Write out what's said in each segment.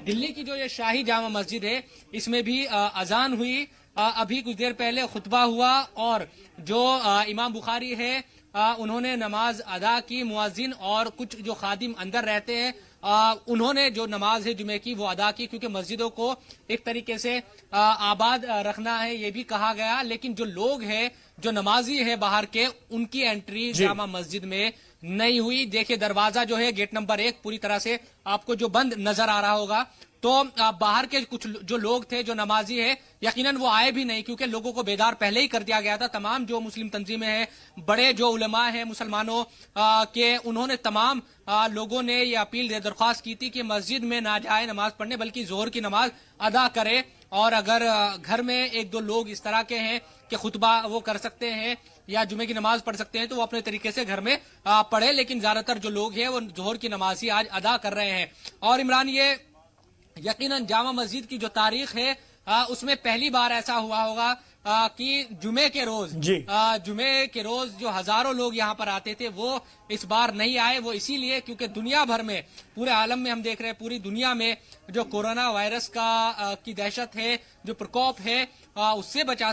दिल्ली की जो ये शाही जामा मस्जिद है इसमें भी अजान हुई, अभी कुछ देर पहले खुतबा हुआ और जो इमाम बुखारी है उन्होंने नमाज अदा की। मुअज्जिन और कुछ जो खादिम अंदर रहते हैं उन्होंने जो नमाज है जुमे की वो अदा की, क्योंकि मस्जिदों को एक तरीके से आबाद रखना है ये भी कहा गया। लेकिन जो लोग हैं, जो नमाजी है बाहर के, उनकी एंट्री जामा मस्जिद में नहीं हुई। देखिए दरवाजा जो है गेट नंबर 1 पूरी तरह से आपको जो बंद नजर आ रहा होगा। तो बाहर के कुछ जो लोग थे, जो नमाजी है, यकीनन वो आए भी नहीं, क्योंकि लोगों को बेदार पहले ही कर दिया गया था। तमाम जो मुस्लिम तंजीमें हैं, बड़े जो उलमा हैं मुसलमानों के, उन्होंने तमाम लोगों ने ये अपील दरख्वास्त की थी कि मस्जिद में ना जाए नमाज पढ़ने, बल्कि जोहर की नमाज अदा करे। और अगर घर में एक दो लोग इस तरह के हैं कि खुतबा वो कर सकते हैं या जुमे की नमाज पढ़ सकते हैं तो वो अपने तरीके से घर में पढ़े, लेकिन ज्यादातर जो लोग हैं वो जोहर की नमाज ही आज अदा कर रहे हैं। और इमरान, ये यकीनन जामा मस्जिद की जो तारीख है उसमें पहली बार ऐसा हुआ होगा कि जुमे के रोज जो हजारों लोग यहाँ पर आते थे वो इस बार नहीं आए। वो इसीलिए क्योंकि दुनिया भर में, पूरे आलम में हम देख रहे हैं, पूरी दुनिया में जो कोरोना वायरस की दहशत है, जो प्रकोप है, उससे बचा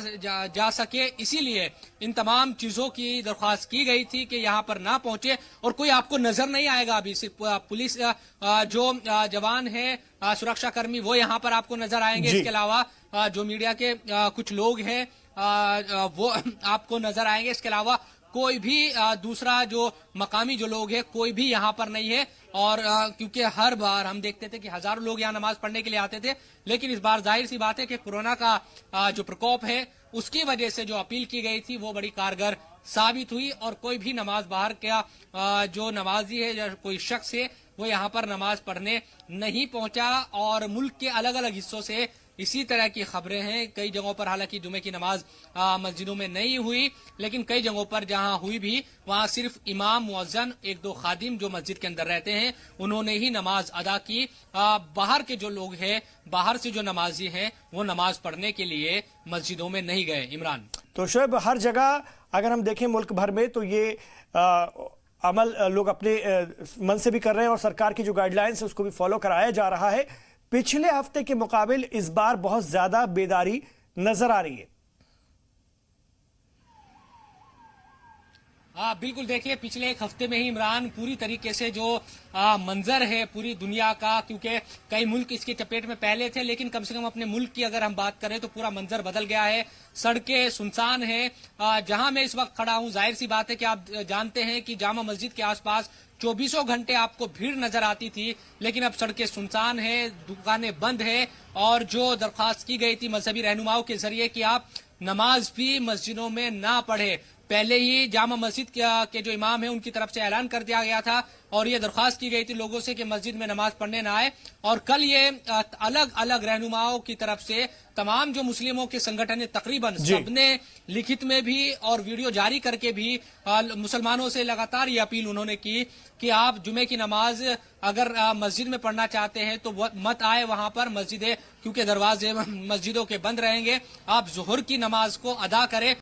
जा सके, इसीलिए इन तमाम चीजों की दरख्वास्त की गई थी कि यहाँ पर ना पहुंचे। और कोई आपको नजर नहीं आएगा अभी, सिर्फ पुलिस जो जवान है, सुरक्षा कर्मी, वो यहाँ पर आपको नजर आएंगे। इसके अलावा जो मीडिया के कुछ लोग हैं वो आपको नजर आएंगे। इसके अलावा कोई भी दूसरा जो मकामी जो लोग हैं कोई भी यहाँ पर नहीं है। और क्योंकि हर बार हम देखते थे कि हजारों लोग यहाँ नमाज पढ़ने के लिए आते थे, लेकिन इस बार जाहिर सी बात है कि कोरोना का जो प्रकोप है उसकी वजह से जो अपील की गई थी वो बड़ी कारगर साबित हुई और कोई भी नमाज बाहर का जो नमाजी है या कोई शख्स है वो यहाँ पर नमाज पढ़ने नहीं पहुंचा। और मुल्क के अलग अलग हिस्सों से इसी तरह की खबरें हैं। कई जगहों पर हालांकि जुमे की नमाज मस्जिदों में नहीं हुई, लेकिन कई जगहों पर जहां हुई भी वहां सिर्फ इमाम, मुअज्जिन, एक दो खादिम जो मस्जिद के अंदर रहते हैं उन्होंने ही नमाज अदा की। बाहर के जो लोग हैं, बाहर से जो नमाजी हैं, वो नमाज पढ़ने के लिए मस्जिदों में नहीं गए। इमरान, तो शोएब, हर जगह अगर हम देखें मुल्क भर में तो ये अमल लोग अपने मन से भी कर रहे हैं और सरकार की जो गाइडलाइंस है उसको भी फॉलो कराया जा रहा है। पिछले हफ्ते के मुकाबिल इस बार बहुत ज्यादा बेदारी नजर आ रही है। बिल्कुल, देखिए पिछले एक हफ्ते में ही इमरान पूरी तरीके से जो मंजर है पूरी दुनिया का, क्योंकि कई मुल्क इसके चपेट में पहले थे, लेकिन कम से कम अपने मुल्क की अगर हम बात करें तो पूरा मंजर बदल गया है। सड़कें सुनसान हैं। जहां मैं इस वक्त खड़ा हूं, जाहिर सी बात है कि आप जानते हैं कि जामा मस्जिद के आसपास 24 घंटे आपको भीड़ नजर आती थी, लेकिन अब सड़कें सुनसान है, दुकानें बंद है। और जो दरख्वास्त की गई थी मजहबी रहनुमाओं के जरिए कि आप नमाज भी मस्जिदों में ना पढ़े, पहले ही जामा मस्जिद के जो इमाम है उनकी तरफ से ऐलान कर दिया गया था और ये दरख्वास्त की गई थी लोगों से कि मस्जिद में नमाज पढ़ने ना आए। और कल ये अलग अलग रहनुमाओं की तरफ से तमाम जो मुस्लिमों के संगठन है तकरीबन सबने लिखित में भी और वीडियो जारी करके भी मुसलमानों से लगातार ये अपील उन्होंने की कि आप जुमे की नमाज अगर मस्जिद में पढ़ना चाहते हैं तो मत आए वहां पर मस्जिदें, क्योंकि दरवाजे मस्जिदों के बंद रहेंगे। आप जोहर की नमाज को अदा करें।